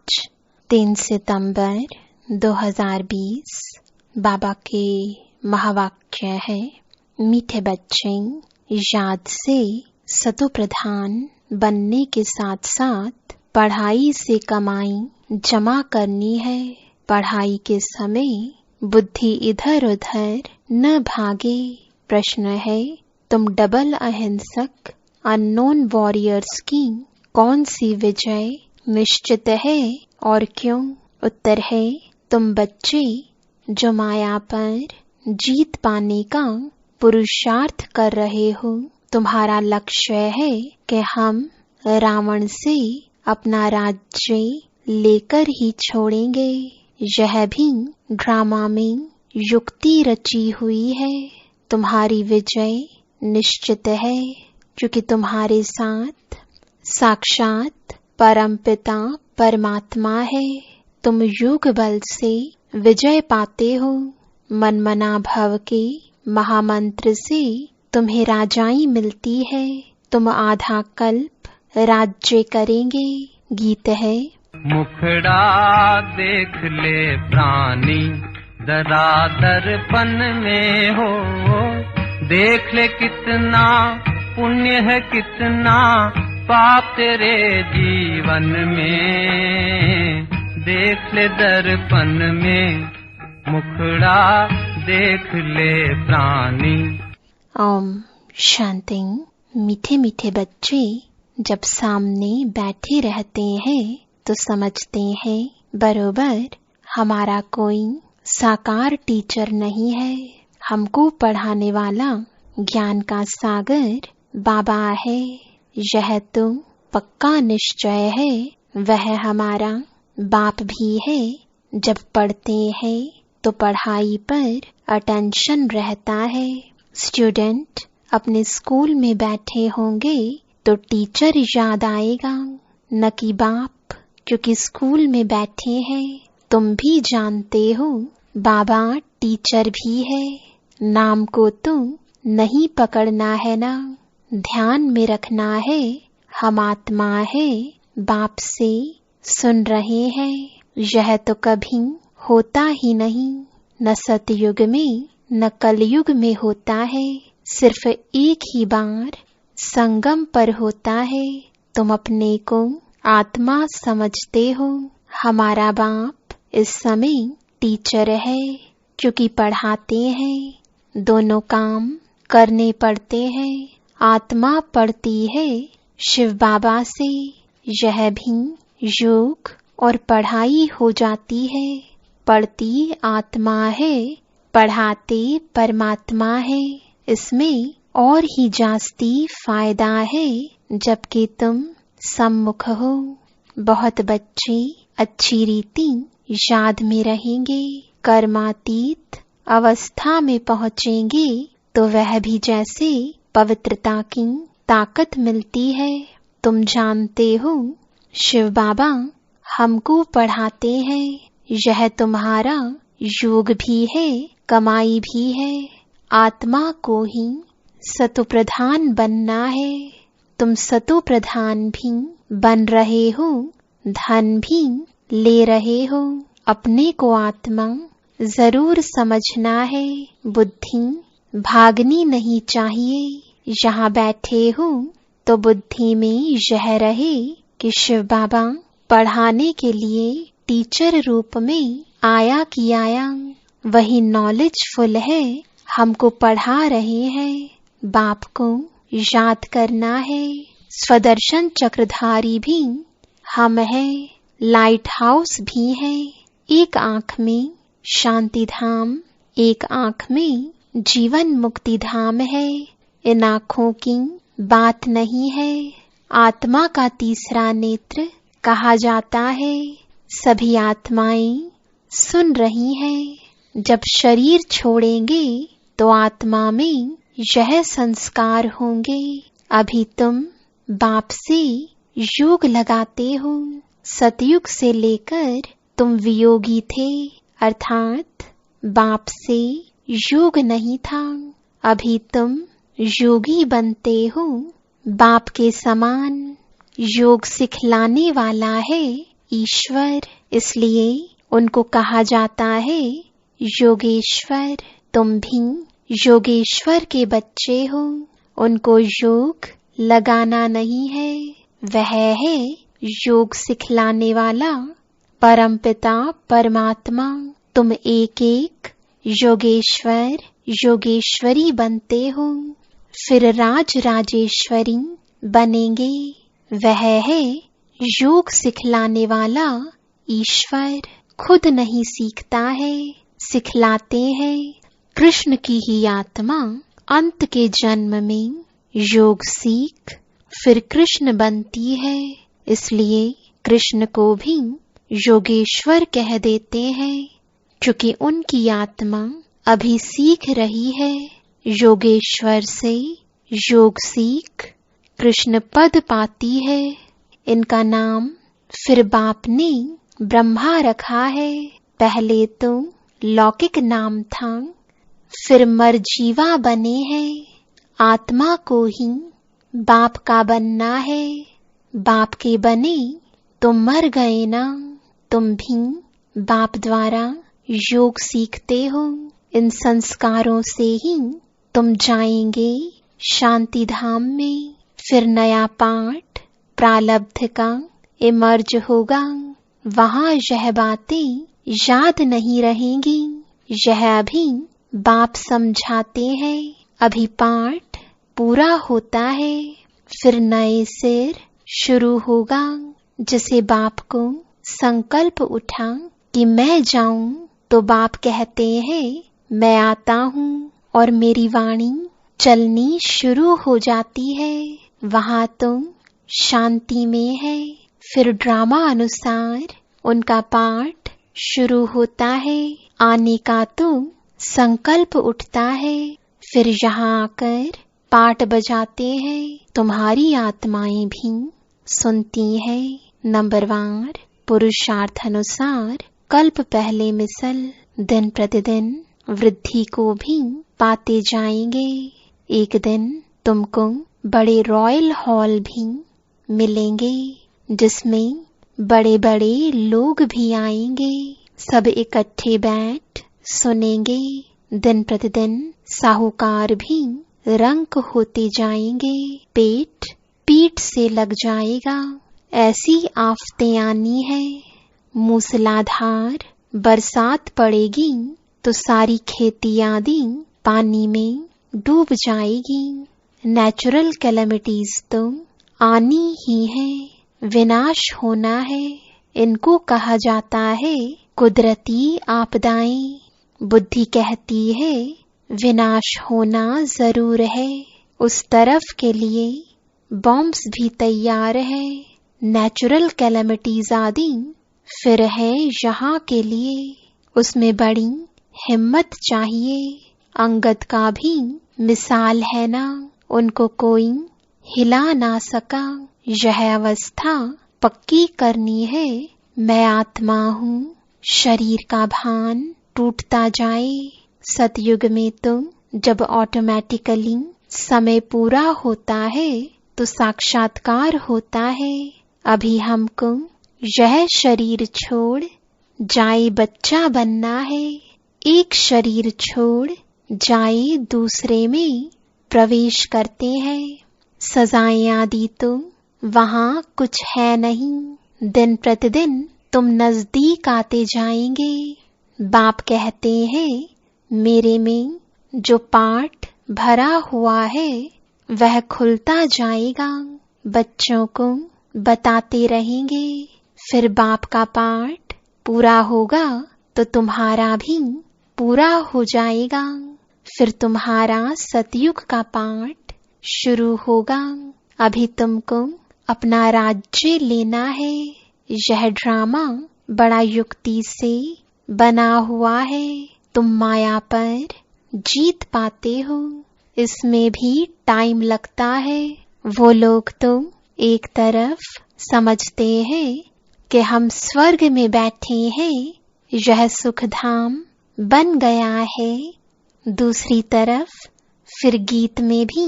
आज 3 सितंबर 2020 बाबा के महावाक्य है, मीठे बच्चे, याद से सतो प्रधान बनने के साथ साथ पढ़ाई से कमाई जमा करनी है। पढ़ाई के समय बुद्धि इधर उधर न भागे। प्रश्न है, तुम डबल अहिंसक अननोन वॉरियर्स की कौन सी विजय निश्चित है और क्यों? उत्तर है, तुम बच्चे जो माया पर जीत पाने का पुरुषार्थ कर रहे हो। तुम्हारा लक्ष्य है कि हम रावण से अपना राज्य लेकर ही छोड़ेंगे। यह भी ड्रामा में युक्ति रची हुई है। तुम्हारी विजय निश्चित है, क्योंकि तुम्हारे साथ साक्षात परमपिता परमात्मा है। तुम योग बल से विजय पाते हो। मनमना भव के महामंत्र से तुम्हें राजाई मिलती है। तुम आधा कल्प राज्य करेंगे। गीत है, मुखड़ा देख ले प्राणी जरा दर्पण में हो, देख ले कितना पुण्य है कितना पाप तेरे जीवन में, देख ले दर्पण में मुखड़ा देख ले प्राणी। ओम शांति। मीठे मीठे बच्चे जब सामने बैठे रहते हैं तो समझते हैं बरोबर हमारा कोई साकार टीचर नहीं है। हमको पढ़ाने वाला ज्ञान का सागर बाबा है। यह तो पक्का निश्चय है, वह हमारा बाप भी है। जब पढ़ते हैं तो पढ़ाई पर अटेंशन रहता है। स्टूडेंट अपने स्कूल में बैठे होंगे तो टीचर याद आएगा, न कि बाप, क्योंकि स्कूल में बैठे हैं। तुम भी जानते हो बाबा टीचर भी है। नाम को तो नहीं पकड़ना है ना, ध्यान में रखना है हम आत्मा है, बाप से सुन रहे हैं। यह तो कभी होता ही नहीं, न सतयुग में न कलयुग में होता है। सिर्फ एक ही बार संगम पर होता है। तुम अपने को आत्मा समझते हो। हमारा बाप इस समय टीचर है, क्योंकि पढ़ाते हैं। दोनों काम करने पड़ते हैं। आत्मा पढ़ती है शिव बाबा से। यह भी योग और पढ़ाई हो जाती है। पढ़ती आत्मा है, पढ़ाते परमात्मा है। इसमें और ही जास्ती फायदा है, जबकि तुम सम्मुख हो। बहुत बच्चे अच्छी रीति याद में रहेंगे। कर्मातीत अवस्था में पहुँचेंगे तो वह भी जैसे पवित्रता की ताकत मिलती है। तुम जानते हो शिव बाबा हमको पढ़ाते हैं। यह तुम्हारा योग भी है, कमाई भी है। आत्मा को ही सतो प्रधान बनना है। तुम सतो प्रधान भी बन रहे हो, धन भी ले रहे हो। अपने को आत्मा जरूर समझना है। बुद्धि भागनी नहीं चाहिए। यहाँ बैठे हो तो बुद्धि में यह रहे कि शिव बाबा पढ़ाने के लिए टीचर रूप में आया कि आया। वही नॉलेजफुल है, हमको पढ़ा रहे हैं। बाप को याद करना है। स्वदर्शन चक्रधारी भी हम हैं, लाइट हाउस भी है। एक आंख में शांति धाम, एक आंख में जीवन मुक्ति धाम है। इन आँखों की बात नहीं है। आत्मा का तीसरा नेत्र कहा जाता है। सभी आत्माएं सुन रही हैं। जब शरीर छोड़ेंगे तो आत्मा में यह संस्कार होंगे। अभी तुम बाप से योग लगाते हो। सतयुग से लेकर तुम वियोगी थे, अर्थात बाप से योग नहीं था। अभी तुम योगी बनते हो। बाप के समान योग सिखलाने वाला है ईश्वर, इसलिए उनको कहा जाता है योगेश्वर। तुम भी योगेश्वर के बच्चे हो। उनको योग लगाना नहीं है, वह है योग सिखलाने वाला परमपिता परमात्मा। तुम एक एक योगेश्वर योगेश्वरी बनते हो, फिर राज राजेश्वरी बनेंगे। वह है योग सिखलाने वाला ईश्वर। खुद नहीं सीखता है, सिखलाते हैं। कृष्ण की ही आत्मा अंत के जन्म में योग सीख फिर कृष्ण बनती है, इसलिए कृष्ण को भी योगेश्वर कह देते हैं, क्योंकि उनकी आत्मा अभी सीख रही है। योगेश्वर से योग सीख कृष्ण पद पाती है। इनका नाम फिर बाप ने ब्रह्मा रखा है। पहले तो लौकिक नाम था, फिर मरजीवा बने हैं। आत्मा को ही बाप का बनना है। बाप के बने तो मर गए ना। तुम भी बाप द्वारा योग सीखते हो। इन संस्कारों से ही तुम जाएंगे शांति धाम में। फिर नया पाठ प्रारब्ध का इमर्ज होगा। वहाँ यह बातें याद नहीं रहेंगी। यह अभी बाप समझाते हैं। अभी पाठ पूरा होता है, फिर नए सिर शुरू होगा। जिसे बाप को संकल्प उठा कि मैं जाऊं, तो बाप कहते हैं मैं आता हूँ, और मेरी वाणी चलनी शुरू हो जाती है। वहाँ तुम शांति में है। फिर ड्रामा अनुसार उनका पाठ शुरू होता है। आने का तो संकल्प उठता है। फिर यहाँ आकर पाठ बजाते हैं। तुम्हारी आत्माएं भी सुनती है। नंबरवार पुरुषार्थ अनुसार कल्प पहले मिसल दिन प्रतिदिन वृद्धि को भी पाते जाएंगे। एक दिन तुमको बड़े रॉयल हॉल भी मिलेंगे, जिसमें बड़े बड़े लोग भी आएंगे। सब इकट्ठे बैठ सुनेंगे। दिन प्रतिदिन साहूकार भी रंक होते जाएंगे। पेट पीठ से लग जाएगा। ऐसी आफतें आनी है। मूसलाधार बरसात पड़ेगी तो सारी खेती आदि पानी में डूब जाएगी। नेचुरल कैलेमिटीज तो आनी ही है, विनाश होना है। इनको कहा जाता है कुदरती आपदाएं। बुद्धि कहती है विनाश होना जरूर है। उस तरफ के लिए बॉम्ब्स भी तैयार है। नेचुरल कैलेमिटीज आदि फिर है यहाँ के लिए। उसमें बड़ी हिम्मत चाहिए। अंगद का भी मिसाल है ना, उनको कोई हिला ना सका। यह अवस्था पक्की करनी है। मैं आत्मा हूँ। शरीर का भान टूटता जाए। सतयुग में तो जब ऑटोमेटिकली समय पूरा होता है तो साक्षात्कार होता है। अभी हमको यह शरीर छोड़ जाए बच्चा बनना है। एक शरीर छोड़ जाए दूसरे में प्रवेश करते हैं। सजाएं आदि तो वहाँ कुछ है नहीं। दिन प्रतिदिन तुम नजदीक आते जाएंगे। बाप कहते हैं मेरे में जो पाठ भरा हुआ है वह खुलता जाएगा। बच्चों को बताते रहेंगे। फिर बाप का पाठ पूरा होगा तो तुम्हारा भी पूरा हो जाएगा। फिर तुम्हारा सतयुग का पाठ शुरू होगा। अभी तुमको अपना राज्य लेना है। यह ड्रामा बड़ा युक्ति से बना हुआ है। तुम माया पर जीत पाते हो। इसमें भी टाइम लगता है। वो लोग तो एक तरफ समझते हैं कि हम स्वर्ग में बैठे हैं, यह सुखधाम बन गया है। दूसरी तरफ फिर गीत में भी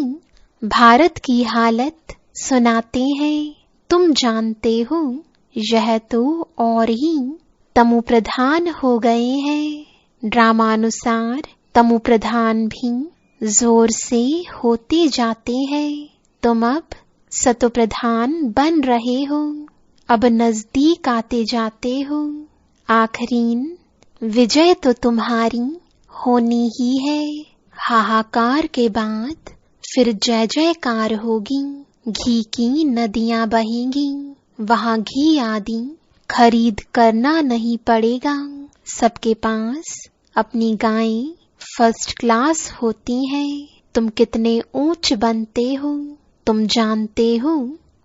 भारत की हालत सुनाते हैं। तुम जानते हो यह तो और ही तमो प्रधान हो गए हैं। ड्रामानुसार तमो प्रधान भी जोर से होते जाते हैं। तुम अब सतो प्रधान बन रहे हो, अब नजदीक आते जाते हो। आखरीन विजय तो तुम्हारी होनी ही है। हाहाकार के बाद फिर जय जयकार होगी। घी की नदियां बहेंगी, वहां घी आदि खरीद करना नहीं पड़ेगा। सबके पास अपनी गायें फर्स्ट क्लास होती हैं। तुम कितने ऊंच बनते हो, तुम जानते हो।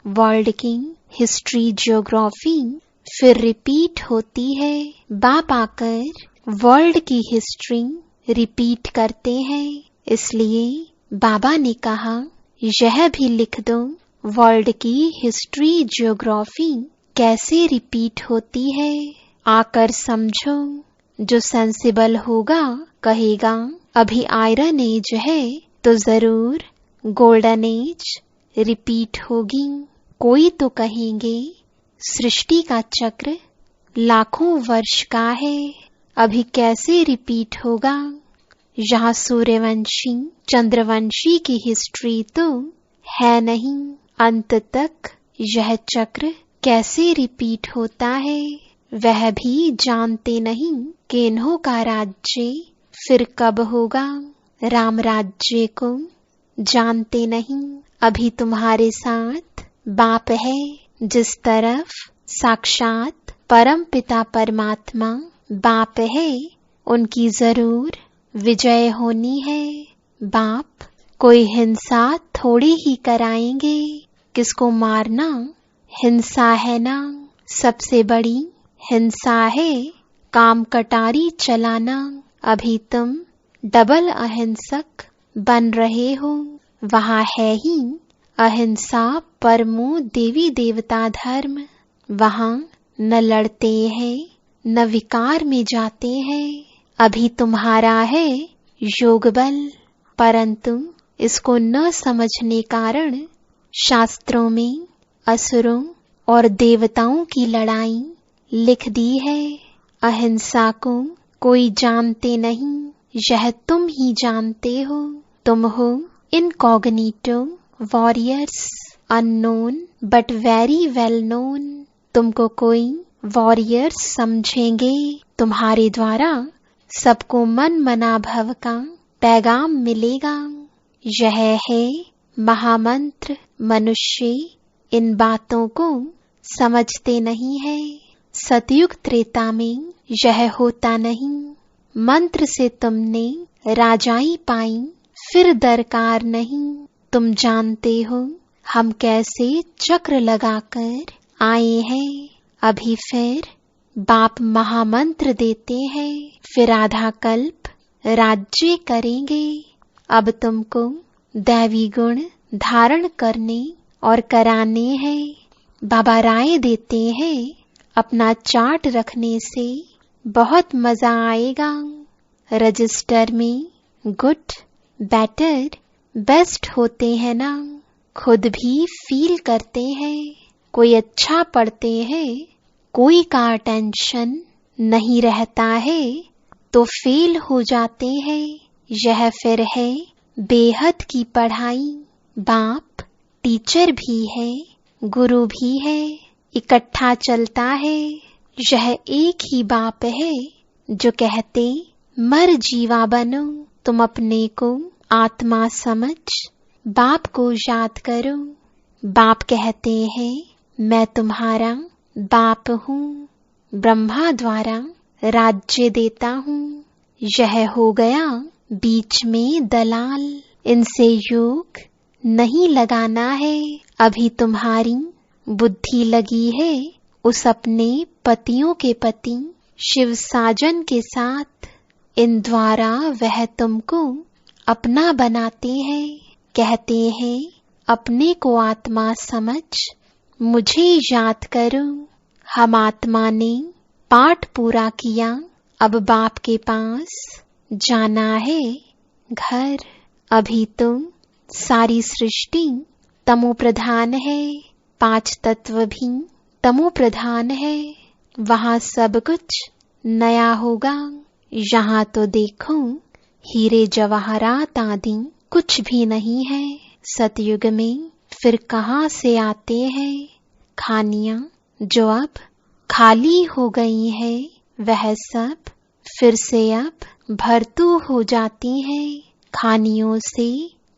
वर्ल्ड की हिस्ट्री ज्योग्राफी फिर रिपीट होती है। बाप आकर वर्ल्ड की हिस्ट्री रिपीट करते हैं। इसलिए बाबा ने कहा यह भी लिख दो, वर्ल्ड की हिस्ट्री ज्योग्राफी कैसे रिपीट होती है। आकर समझो। जो सेंसिबल होगा कहेगा अभी आयरन एज है तो जरूर गोल्डन एज रिपीट होगी। कोई तो कहेंगे सृष्टि का चक्र लाखों वर्ष का है, अभी कैसे रिपीट होगा। यहाँ सूर्यवंशी चंद्रवंशी की हिस्ट्री तो है नहीं। अंत तक यह चक्र कैसे रिपीट होता है वह भी जानते नहीं कि इन्हों का राज्य फिर कब होगा। राम राज्य को जानते नहीं। अभी तुम्हारे साथ बाप है, जिस तरफ साक्षात परम पिता परमात्मा बाप है, उनकी जरूर विजय होनी है। बाप कोई हिंसा थोड़ी ही कराएंगे। किसको मारना हिंसा है ना। सबसे बड़ी हिंसा है काम कटारी चलाना। अभी तुम डबल अहिंसक बन रहे हो। वहाँ है ही अहिंसा परमो देवी देवता धर्म। वहाँ न लड़ते हैं न विकार में जाते हैं। अभी तुम्हारा है योग बल, परंतु इसको न समझने कारण शास्त्रों में असुरों और देवताओं की लड़ाई लिख दी है। अहिंसा को कोई जानते नहीं, यह तुम ही जानते हो। तुम हो incognito warriors, unknown but very well known. तुमको कोई वॉरियर्स समझेंगे। तुम्हारे द्वारा सबको मन मना भव का पैगाम मिलेगा। यह है महामंत्र। मनुष्य इन बातों को समझते नहीं है। सतयुग त्रेता में यह होता नहीं। मंत्र से तुमने राजाई पाई, फिर दरकार नहीं। तुम जानते हो हम कैसे चक्र लगाकर आए हैं। अभी फिर बाप महामंत्र देते हैं, फिर आधा कल्प राज्य करेंगे। अब तुमको दैवी गुण धारण करने और कराने हैं। बाबा राय देते हैं अपना चार्ट रखने से बहुत मजा आएगा। रजिस्टर में गुड, बेटर, बेस्ट होते हैं ना। खुद भी फील करते हैं। कोई अच्छा पढ़ते हैं, कोई का अटेंशन नहीं रहता है तो फेल हो जाते हैं। यह फिर है बेहद की पढ़ाई। बाप टीचर भी है, गुरु भी है, इकट्ठा चलता है। यह एक ही बाप है जो कहते मर जीवा बनो। तुम अपने को आत्मा समझ बाप को याद करो। बाप कहते हैं मैं तुम्हारा बाप हूँ, ब्रह्मा द्वारा राज्य देता हूँ। यह हो गया बीच में दलाल। इनसे योग नहीं लगाना है। अभी तुम्हारी बुद्धि लगी है उस अपने पतियों के पति शिव साजन के साथ। इन द्वारा वह तुमको अपना बनाते हैं। कहते हैं अपने को आत्मा समझ मुझे याद करो। हम आत्मा ने पाठ पूरा किया, अब बाप के पास जाना है घर। अभी तुम सारी सृष्टि तमो प्रधान है, 5 तत्व भी तमो प्रधान है, वहाँ सब कुछ नया होगा। यहाँ तो देखो हीरे जवाहरात आदि कुछ भी नहीं है। सतयुग में फिर कहाँ से आते हैं? खानियां जो अब खाली हो गई है, वह सब फिर से अब भरतू हो जाती है। खानियों से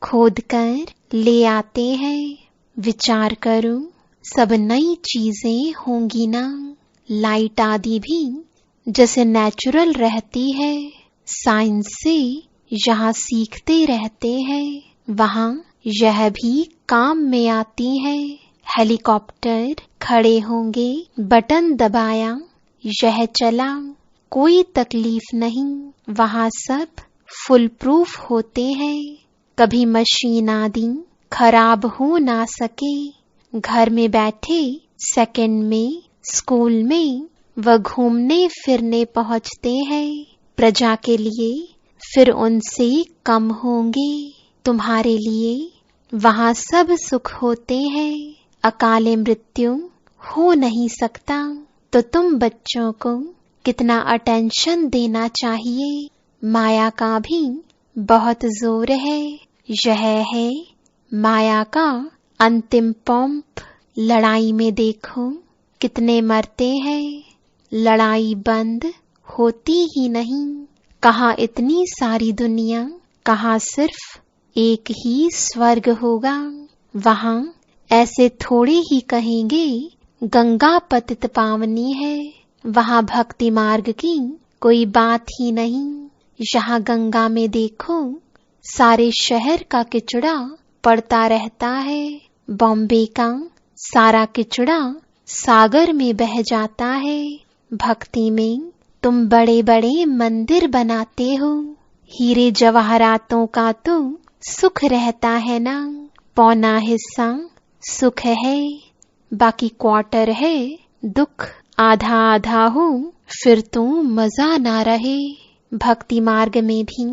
खोद कर ले आते हैं। विचार करो, सब नई चीजें होंगी ना। लाइट आदि भी जैसे नेचुरल रहती है, साइंस से यहाँ सीखते रहते हैं, वहाँ यह भी काम में आती है। हेलीकॉप्टर खड़े होंगे, बटन दबाया, यह चला, कोई तकलीफ नहीं। वहाँ सब फुल प्रूफ होते हैं, कभी मशीन आदि खराब हो ना सके। घर में बैठे सेकंड में स्कूल में वह घूमने फिरने पहुँचते हैं। प्रजा के लिए फिर उनसे कम होंगे। तुम्हारे लिए वहाँ सब सुख होते हैं। अकाले मृत्यु हो नहीं सकता, तो तुम बच्चों को कितना अटेंशन देना चाहिए। माया का भी बहुत जोर है। यह है माया का अंतिम पंप। लड़ाई में देखो कितने मरते हैं। लड़ाई बंद होती ही नहीं। कहाँ इतनी सारी दुनिया, कहाँ सिर्फ एक ही स्वर्ग होगा। वहाँ ऐसे थोड़े ही कहेंगे गंगा पतित पावनी है। वहाँ भक्ति मार्ग की कोई बात ही नहीं। यहाँ गंगा में देखो सारे शहर का किचड़ा पड़ता रहता है। बॉम्बे का सारा किचड़ा सागर में बह जाता है। भक्ति में तुम बड़े बड़े मंदिर बनाते हो। हीरे जवाहरातों का तो सुख रहता है ना। पौना हिस्सा सुख है, बाकी क्वार्टर है दुख। आधा आधा हो फिर तो मजा ना रहे। भक्ति मार्ग में भी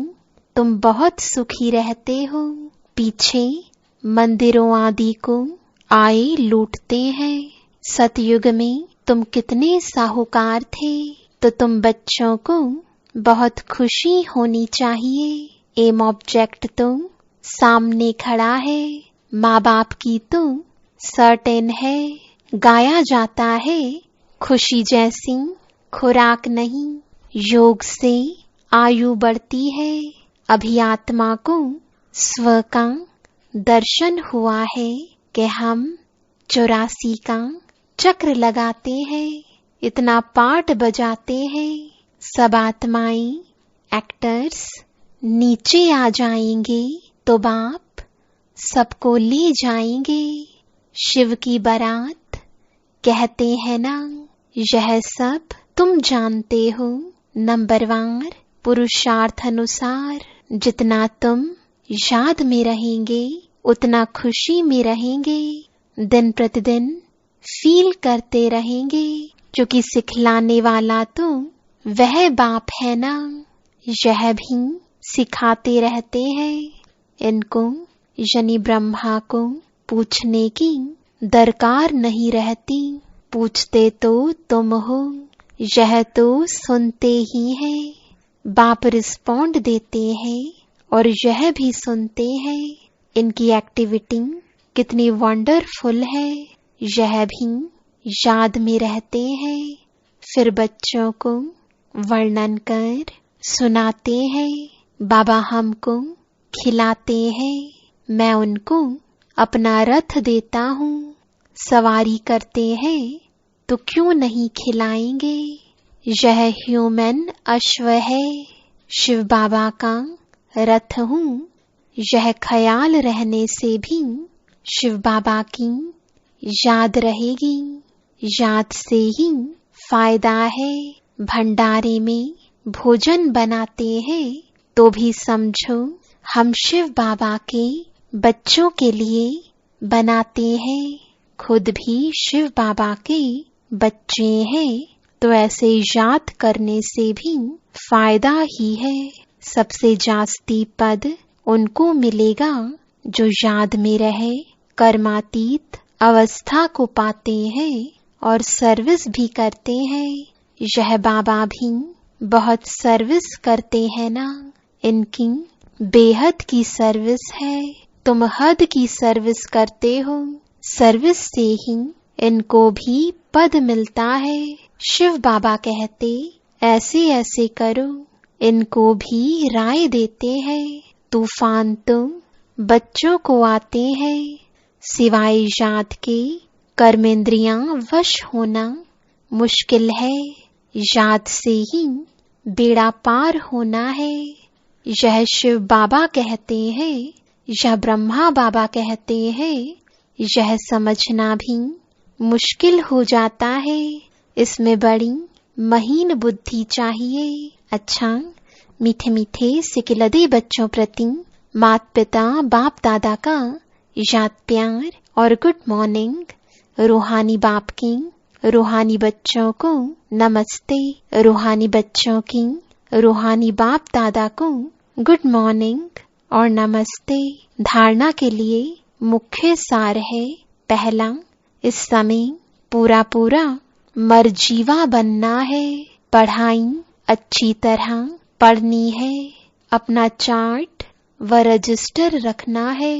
तुम बहुत सुखी रहते हो। पीछे मंदिरों आदि को आए लूटते हैं। सतयुग में तुम कितने साहूकार थे, तो तुम बच्चों को बहुत खुशी होनी चाहिए। एम ऑब्जेक्ट तो सामने खड़ा है। माँ बाप की तो सर्टेन है। गाया जाता है खुशी जैसी खुराक नहीं। योग से आयु बढ़ती है। अभी आत्मा को स्व का दर्शन हुआ है कि हम 84 का चक्र लगाते हैं। इतना पाठ बजाते हैं। सब आत्माएं एक्टर्स नीचे आ जाएंगे तो बाप सबको ले जाएंगे। शिव की बारात कहते हैं ना, यह सब तुम जानते हो। नंबरवार पुरुषार्थ अनुसार जितना तुम याद में रहेंगे उतना खुशी में रहेंगे। दिन प्रतिदिन फील करते रहेंगे, क्योंकि सिखलाने वाला तो वह बाप है ना। यह भी सिखाते रहते हैं। इनको यानी ब्रह्मा को पूछने की दरकार नहीं रहती। पूछते तो तुम हो, यह तो सुनते ही हैं। बाप रिस्पॉन्ड देते हैं और यह भी सुनते हैं। इनकी एक्टिविटी कितनी वंडरफुल है, यह भी याद में रहते हैं। फिर बच्चों को वर्णन कर सुनाते हैं। बाबा हमको खिलाते हैं, मैं उनको अपना रथ देता हूँ। सवारी करते हैं तो क्यों नहीं खिलाएंगे। यह ह्यूमन अश्व है, शिव बाबा का रथ हूँ। यह ख्याल रहने से भी शिव बाबा की याद रहेगी। याद से ही फायदा है। भंडारे में भोजन बनाते हैं तो भी समझो हम शिव बाबा के बच्चों के लिए बनाते हैं। खुद भी शिव बाबा के बच्चे हैं, तो ऐसे याद करने से भी फायदा ही है। सबसे जास्ती पद उनको मिलेगा जो याद में रहे, कर्मातीत अवस्था को पाते हैं और सर्विस भी करते हैं। यह बाबा भी बहुत सर्विस करते हैं ना। इनकी बेहद की सर्विस है, तुम हद की सर्विस करते हो। सर्विस से ही इनको भी पद मिलता है। शिव बाबा कहते ऐसे ऐसे करो, इनको भी राय देते हैं। तूफान तो बच्चों को आते हैं, सिवाय याद के कर्मेंद्रियां वश होना मुश्किल है। याद से ही बेड़ा पार होना है। यह शिव बाबा कहते हैं, यह ब्रह्मा बाबा कहते हैं। यह समझना भी मुश्किल हो जाता है। इसमें बड़ी महीन बुद्धि चाहिए। अच्छा, मीठे मीठे सिकिलदे बच्चों प्रति माता पिता बाप दादा का याद प्यार और गुड मॉर्निंग। रूहानी बाप की रूहानी बच्चों को नमस्ते। रूहानी बच्चों की रूहानी बाप दादा को गुड मॉर्निंग और नमस्ते। धारणा के लिए मुख्य सार है। पहला, इस समय पूरा पूरा मरजीवा बनना है। पढ़ाई अच्छी तरह पढ़नी है। अपना चार्ट व रजिस्टर रखना है।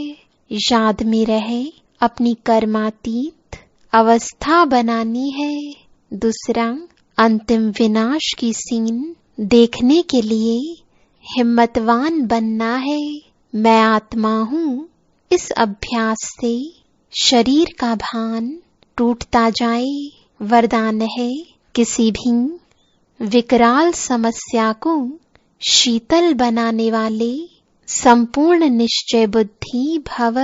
याद में रहे अपनी कर्मातीत अवस्था बनानी है। दूसरा, अंतिम विनाश की सीन देखने के लिए हिम्मतवान बनना है। मैं आत्मा हूँ, इस अभ्यास से शरीर का भान टूटता जाए। वरदान है, किसी भी विकराल समस्या को शीतल बनाने वाले संपूर्ण निश्चय बुद्धि भव।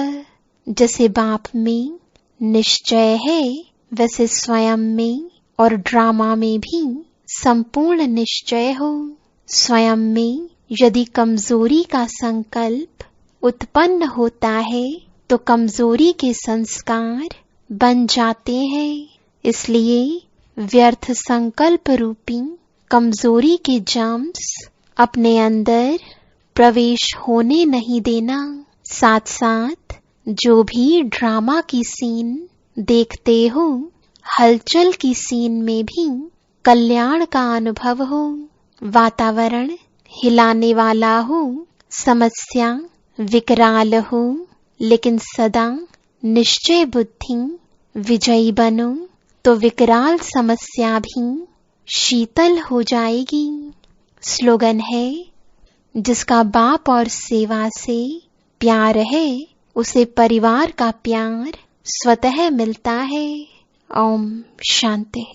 जैसे बाप में निश्चय है, वैसे स्वयं में और ड्रामा में भी संपूर्ण निश्चय हो। स्वयं में यदि कमजोरी का संकल्प उत्पन्न होता है तो कमजोरी के संस्कार बन जाते हैं। इसलिए व्यर्थ संकल्प रूपी कमजोरी के जम्स अपने अंदर प्रवेश होने नहीं देना। साथ साथ जो भी ड्रामा की सीन देखते हो, हलचल की सीन में भी कल्याण का अनुभव हो। वातावरण हिलाने वाला हो, समस्या विकराल हो, लेकिन सदा निश्चय बुद्धि विजयी बनो तो विकराल समस्या भी शीतल हो जाएगी। स्लोगन है, जिसका बाप और सेवा से प्यार है, उसे परिवार का प्यार स्वतः मिलता है। ओम शांति।